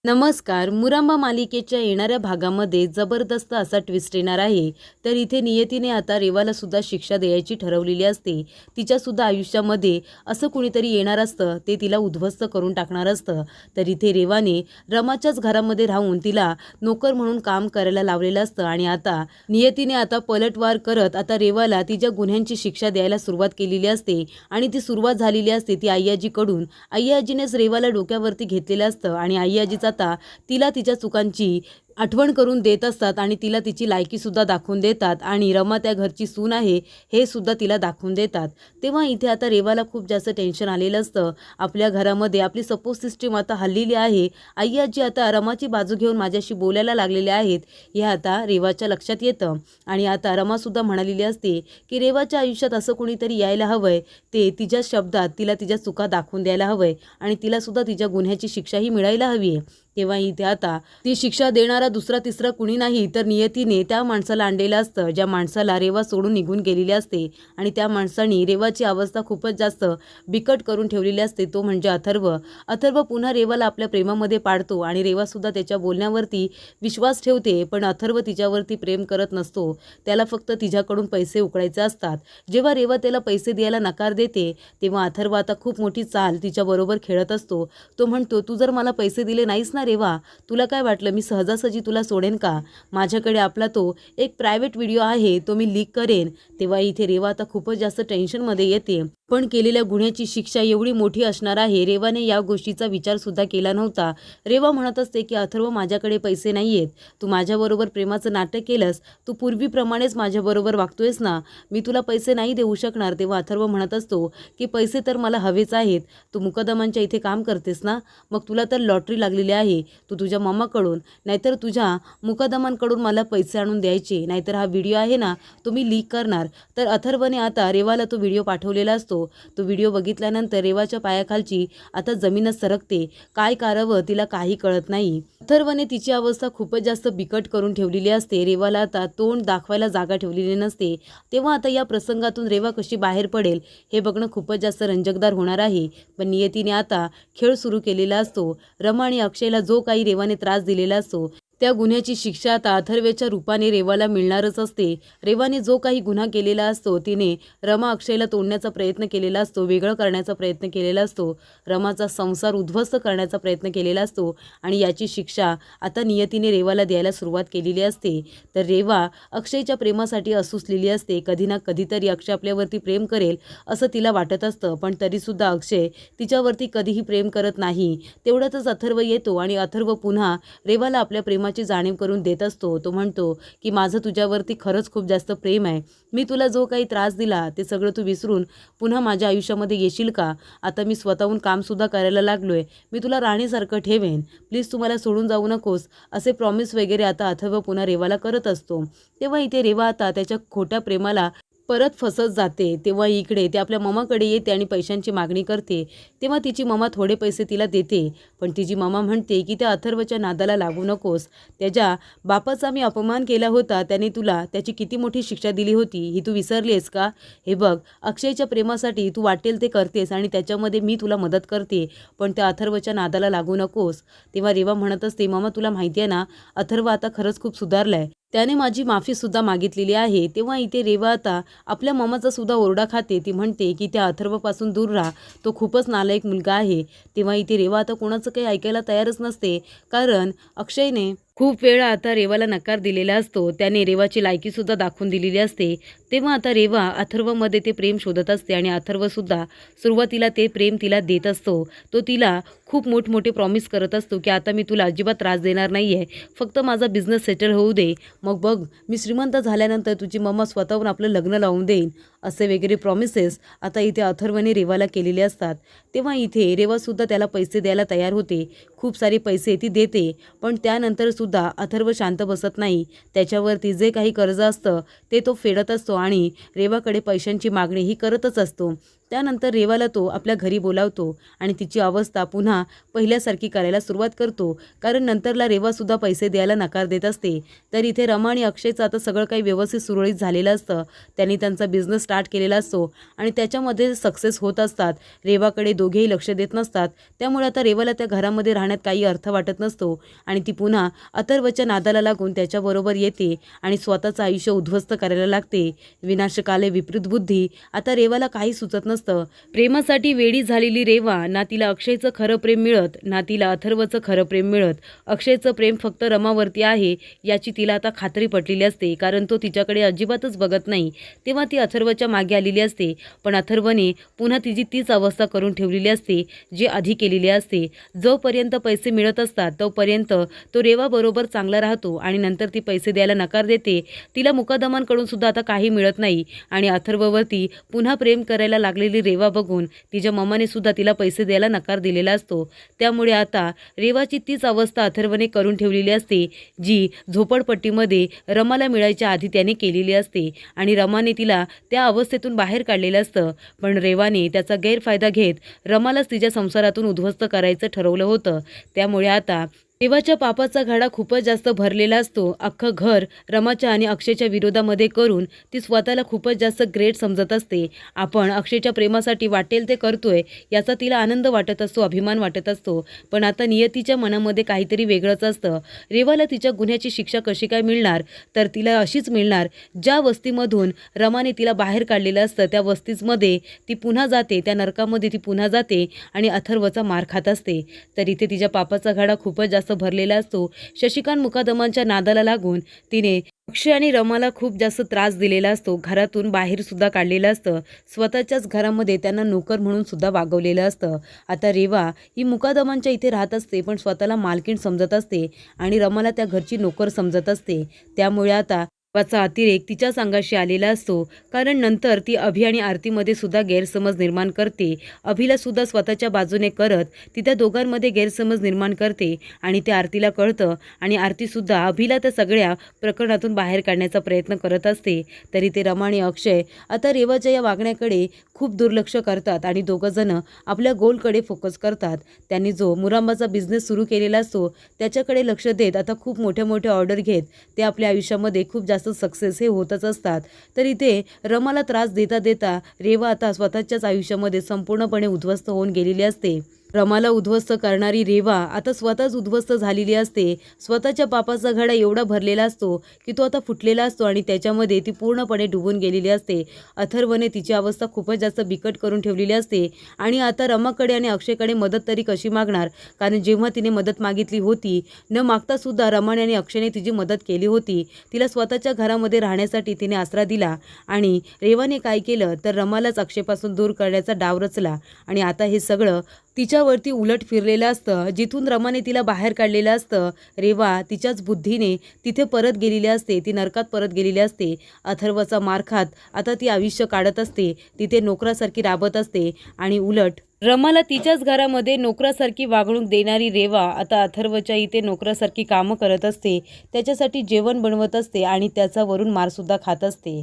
नमस्कार. मुरांबा मालिकेच्या येणाऱ्या भागामध्ये जबरदस्त असा ट्विस्ट येणार आहे. तर इथे नियतीने आता रेवाला सुद्धा शिक्षा द्यायची ठरवलेली असते. तिच्यासुद्धा आयुष्यामध्ये असं कुणीतरी येणार असतं, ते तिला उद्ध्वस्त करून टाकणार असतं. तर इथे रेवाने रमाच्याच घरामध्ये राहून तिला नोकर म्हणून काम करायला लावलेलं असतं आणि आता नियतीने आता पलटवार करत आता रेवाला तिच्या गुन्ह्यांची शिक्षा द्यायला सुरुवात केलेली असते आणि ती सुरुवात झालेली असते ती आईआजीकडून. आईआजीनेच रेवाला डोक्यावरती घेतलेलं असतं आणि आईआजीचा आता तिला तिच्या चुकांची आठवण करून देत असतात आणि तिला तिची लायकीसुद्धा दाखवून देतात आणि रमा त्या घरची सून आहे हे सुद्धा तिला दाखवून देतात. तेव्हा इथे आता रेवाला खूप जास्त टेन्शन आलेलं असतं. आपल्या घरामध्ये आपली सपोर्ट सिस्टीम आता हल्लेली आहे. आई आजी आता रमाची बाजू घेऊन माझ्याशी बोलायला लागलेले आहेत हे आता रेवाच्या लक्षात येतं आणि आता रमासुद्धा म्हणालेली असते की रेवाच्या आयुष्यात असं कोणीतरी यायला हवंय, ते तिच्या शब्दात तिला तिच्या चुका दाखवून द्यायला हवंय आणि तिलासुद्धा तिच्या गुन्ह्याची शिक्षाही मिळायला हवी आहे. तेव्हा इथे आता ती शिक्षा देणारा दुसरा तिसरा कुणी नाही तर नियतीने त्या माणसाला आणलेलं असतं, ज्या माणसाला रेवा सोडून निघून गेलेली असते आणि त्या माणसाने रेवाची अवस्था खूपच जास्त बिकट करून ठेवलेली असते. तो म्हणजे अथर्व. अथर्व पुन्हा रेवाला आपल्या प्रेमामध्ये पाडतो आणि रेवासुद्धा त्याच्या बोलण्यावरती विश्वास ठेवते, पण अथर्व तिच्यावरती प्रेम करत नसतो. त्याला फक्त तिच्याकडून पैसे उकळायचे असतात. जेव्हा रेवा त्याला पैसे द्यायला नकार देते तेव्हा अथर्व आता खूप मोठी चाल तिच्याबरोबर खेळत असतो. तो म्हणतो, तू जर मला पैसे दिले नाहीस ना रेवा, तुला काय वाटलं मी सहजासहजी तुला सोडेन का? माझ्याकडे आपला तो एक प्रायव्हेट व्हिडिओ आहे, तो मी लीक करेन. तेव्हा इथे रेवा आता खूपच जास्त टेन्शनमध्ये येते. पण केलेल्या गुन्ह्याची शिक्षा एवढी मोठी असणार आहे, रेवाने या गोष्टीचा विचारसुद्धा केला नव्हता. रेवा म्हणत असते की अथर्व माझ्याकडे पैसे नाही आहेत, तू माझ्याबरोबर प्रेमाचं नाटक केलंस, तू पूर्वीप्रमाणेच माझ्याबरोबर वागतोयस ना, मी तुला पैसे नाही देऊ शकणार. तेव्हा अथर्व म्हणत असतो की पैसे तर मला हवेच आहेत, तू मुकदमांच्या इथे काम करतेस ना, मग तुला तर लॉटरी लागलेली आहे, तू तुझ्या मम्माकडून नाहीतर तुझ्या मुकदमांकडून मला पैसे आणून द्यायचे, नाहीतर हा व्हिडिओ आहे ना तो मी लीक करणार. तर अथर्वने आता रेवाला तो व्हिडिओ पाठवलेला असतो. तो व्हिडिओ बघितल्यानंतर रेवाच्या पायाखालची आता जमीनच सरकते. काय करावं तिला काही कळत नाही. अथर्वने तिची अवस्था खूपच जास्त बिकट करून ठेवलेली असते. रेवाला आता तोंड दाखवायला जागा ठेवलेली नसते. तेव्हा आता या प्रसंगातून रेवा कशी बाहेर पडेल हे बघणं खूपच जास्त रंजकदार होणार आहे. पण नियतीने आता खेळ सुरू केलेला असतो. रमा आणि अक्षयला जो काही रेवाने त्रास दिलेला असतो त्या गुन्ह्याची शिक्षा आता अथर्वेच्या रूपाने रेवाला मिळणारच असते. रेवाने जो काही गुन्हा केलेला असतो तिने रमा अक्षयला तोडण्याचा प्रयत्न केलेला असतो, वेगळं करण्याचा प्रयत्न केलेला असतो, रमाचा संसार उद्ध्वस्त करण्याचा प्रयत्न केलेला असतो आणि याची शिक्षा आता नियतीने रेवाला द्यायला सुरुवात केलेली असते. तर रेवा अक्षयच्या प्रेमासाठी असुसलेली असते. कधी ना कधीतरी अक्षय आपल्यावरती प्रेम करेल असं तिला वाटत असतं, पण तरीसुद्धा अक्षय तिच्यावरती कधीही प्रेम करत नाही. तेवढ्यातच अथर्व येतो आणि अथर्व पुन्हा रेवाला आपल्या प्रेमाची जाणीव करून देत असतो. तो म्हणतो की माझं तुझ्यावरती खरंच खूप जास्त प्रेम आहे, मी तुला जो काही त्रास दिला ते सगळं तू विसरून पुन्हा माझ्या आयुष्यामध्ये येशील का? आता मी स्वतःहून कामसुद्धा करायला लागलोय, मी तुला राणीसारखं ठेवेन, प्लीज तू मला सोडून जाऊ नकोस, असे प्रॉमिस वगैरे आता अथर्व पुन्हा रेवाला करत असतो. तेव्हा इथे रेवा आता त्याच्या खोट्या प्रेमाला परत फसत जाते. तेव्हा इकडे ते आपल्या ममाकडे येते आणि पैशांची मागणी करते. तेव्हा तिची ममा थोडे पैसे तिला देते, पण तिची ममा म्हणते की त्या अथर्वच्या नादाला लागू नकोस, त्याच्या बापाचा मी अपमान केला होता, त्याने तुला त्याची किती मोठी शिक्षा दिली होती ही तू विसरलीस का? हे बघ, अक्षयच्या प्रेमासाठी तू वाटेल ते करतेस आणि त्याच्यामध्ये मी तुला मदत करते, पण त्या अथर्वच्या नादाला लागू नकोस. तेव्हा रेवा म्हणत असते, ममा तुला माहिती आहे ना, अथर्व आता खरंच खूप सुधारलाय, त्याने माझी माफीसुद्धा मागितलेली आहे. तेव्हा इथे रेवा आता आपल्या ममाचा सुद्धा ओरडा खाते. ती म्हणते की त्या अथर्वपासून दूर राहा, तो खूपच नालायक मुलगा आहे. तेव्हा इथे रेवा आता कोणाचं काही ऐकायला तयारच नसते, कारण अक्षयने खूप वेळा आता रेवाला नकार दिलेला असतो, त्याने रेवाची लायकीसुद्धा दाखवून दिलेली असते. तेव्हा आता रेवा अथर्वमध्ये ते प्रेम शोधत असते आणि अथर्वसुद्धा सुरुवातीला ते प्रेम तिला देत असतो. तो तिला खूप मोठमोठे प्रॉमिस करत असतो की आता मी तुला अजिबात त्रास देणार नाही आहे, फक्त माझा बिझनेस सेटल होऊ दे, मग बघ मी श्रीमंत झाल्यानंतर तुझी मम्मा स्वतःहून आपलं लग्न लावून देईन, असे वगैरे प्रॉमिसेस आता इथे अथर्वने रेवाला केलेले असतात. तेव्हा इथे रेवासुद्धा त्याला पैसे द्यायला तयार होते. खूप सारे पैसे ती देते, पण त्यानंतरसुद्धा अथर्व शांत बसत नाही. त्याच्यावरती जे काही कर्ज असतं ते तो फेडत असतो आणि रेवाकडे पैशांची मागणी ही करतच असतो. त्यानंतर रेवाला तो आपल्या घरी बोलावतो आणि तिची अवस्था पुन्हा पहिल्यासारखी करायला सुरुवात करतो, कारण नंतरला रेवासुद्धा पैसे द्यायला नकार देत असते. तर इथे रमा आणि अक्षयचं आता सगळं काही व्यवस्थित सुरळीत झालेलं असतं. त्यांनी त्यांचा बिझनेस स्टार्ट केलेला असतो आणि त्याच्यामध्ये सक्सेस होत असतात. रेवाकडे दोघेही लक्ष देत नसतात, त्यामुळे आता रेवाला त्या घरामध्ये राहण्यात काही अर्थ वाटत नसतो आणि ती पुन्हा अथर्वच्या नादाला लागून त्याच्याबरोबर येते आणि स्वतःचं आयुष्य उद्ध्वस्त करायला लागते. विनाशकाले विपरीत बुद्धी. आता रेवाला काही सुचत नसतं. प्रेमासाठी वेडी झालेली रेवा, ना तिला अक्षयचं खरं प्रेम मिळत, ना तिला अथर्वचं खरं प्रेम मिळत. अक्षयचं प्रेम फक्त रमावरती आहे याची तिला आता खात्री पटलेली असते, कारण तो तिच्याकडे अजिबातच बघत नाही. तेव्हा ती अथर्वच्या मागे आलेली असते, पण अथर्वने पुन्हा तिची तीच अवस्था करून ठेवलेली असते जी आधी केलेली असते. जोपर्यंत पैसे मिळत असतात तोपर्यंत तो रेवाबरोबर चांगला राहतो आणि नंतर ती पैसे द्यायला नकार देते. तिला मुकादमांकडून सुद्धा आता काही मिळत नाही आणि अथर्ववरती पुन्हा प्रेम करायला लागलेली रेवा बघून तिच्या मम्माने सुद्धा तिला पैसे द्यायला नकार दिलेला असतो. त्यामुळे आता रेवाची तीच अवस्था अथर्वने करून ठेवलेली असते जी झोपडपट्टीमध्ये रमाला मिळायच्या आधी त्याने केलेली असते आणि रमाने तिला त्या अवस्थेतून बाहेर काढलेलं असतं. पण रेवाने त्याचा गैरफायदा घेत रमालाच तिच्या संसारातून उद्ध्वस्त करायचं ठरवलं होतं. त्यामुळे आता रेवाच्या पापाचा घडा खूपच जास्त भरलेला असतो. अख्खं घर रमाच्या आणि अक्षयच्या विरोधामध्ये करून ती स्वतःला खूपच जास्त ग्रेट समजत असते. आपण अक्षयच्या प्रेमासाठी वाटेल ते करतोय याचा तिला आनंद वाटत असतो, अभिमान वाटत असतो. पण आता नियतीच्या मनामध्ये काहीतरी वेगळंच असतं. रेवाला तिच्या गुन्ह्याची शिक्षा कशी काय मिळणार, तर तिला अशीच मिळणार ज्या वस्तीमधून रमाने तिला बाहेर काढलेलं असतं. त्या वस्तीमध्ये ती पुन्हा जाते, त्या नरकामध्ये ती पुन्हा जाते आणि अथर्वचा मार खात असते. तर इथे तिच्या पापाचा घडा खूपच जास्त भरलेला असतो. शशिकांत मुकादमांच्या नादाला लागून तिने अक्षय आणि रमाला खूप जास्त त्रास दिलेला असतो. घरातून बाहेर सुद्धा काढलेलं असतं. स्वतःच्याच घरामध्ये त्यांना नोकर म्हणून सुद्धा वागवलेलं असतं. आता रेवा ही मुकादमांच्या इथे राहत असते, पण स्वतःला मालकीण समजत असते आणि रमाला त्या घरची नोकर समजत असते. त्यामुळे आता चा अतिरेक तिच्या अंगाशी आलेला असतो, कारण नंतर ती अभि आणि आरतीमध्ये सुद्धा गैरसमज निर्माण करते. अभिला सुद्धा स्वतःच्या बाजूने करत ती त्या दोघांमध्ये गैरसमज निर्माण करते आणि ते आरतीला कळतं आणि आरतीसुद्धा अभिला त्या सगळ्या प्रकरणातून बाहेर काढण्याचा प्रयत्न करत असते. तरी ते रमा आणि अक्षय आता रेवाच्या या वागण्याकडे खूप दुर्लक्ष करतात आणि दोघंजण आपल्या गोलकडे फोकस करतात. त्यांनी जो मुरांबाचा बिझनेस सुरू केलेला असतो त्याच्याकडे लक्ष देत आता खूप मोठ्या मोठ्या ऑर्डर घेत ते आपल्या आयुष्यामध्ये खूप जास्त सक्सेस हे होतच असतात. तर इथे रमाला त्रास देता देता रेवा आता स्वतःच्याच आयुष्यामध्ये संपूर्णपणे उद्ध्वस्त होऊन गेलेली असते. रमाला उद्ध्वस्त करणारी रेवा आता स्वतःच उद्ध्वस्त झालेली असते. स्वतःच्या पापाचा घडा एवढा भरलेला असतो की तो आता फुटलेला असतो आणि त्याच्यामध्ये ती पूर्णपणे डुबून गेलेली असते. अथर्वने तिची अवस्था खूपच जास्त बिकट करून ठेवलेली असते आणि आता रमाकडे आणि अक्षयकडे मदत तरी कशी मागणार, कारण जेव्हा तिने मदत मागितली होती न मागता सुद्धा रमाने आणि अक्षयने तिची मदत केली होती. तिला स्वतःच्या घरामध्ये राहण्यासाठी तिने आसरा दिला आणि रेवाने काय केलं तर रमालाच अक्षयपासून दूर करण्याचा डाव रचला आणि आता हे सगळं तिच्यावरती उलट फिरलेलं असतं. जिथून रमाने तिला बाहेर काढलेलं असतं, रेवा तिच्याच बुद्धीने तिथे परत गेलेली असते, ती नरकात परत गेलेली असते. अथर्वचा मार खात आता ती आयुष्य काढत असते, तिथे नोकरासारखी राबत असते आणि उलट रमाला तिच्याच घरामध्ये नोकरासारखी वागणूक देणारी रेवा आता अथर्वच्या इथे नोकरासारखी कामं करत असते, त्याच्यासाठी जेवण बनवत असते आणि त्याचा वरून मारसुद्धा खात असते.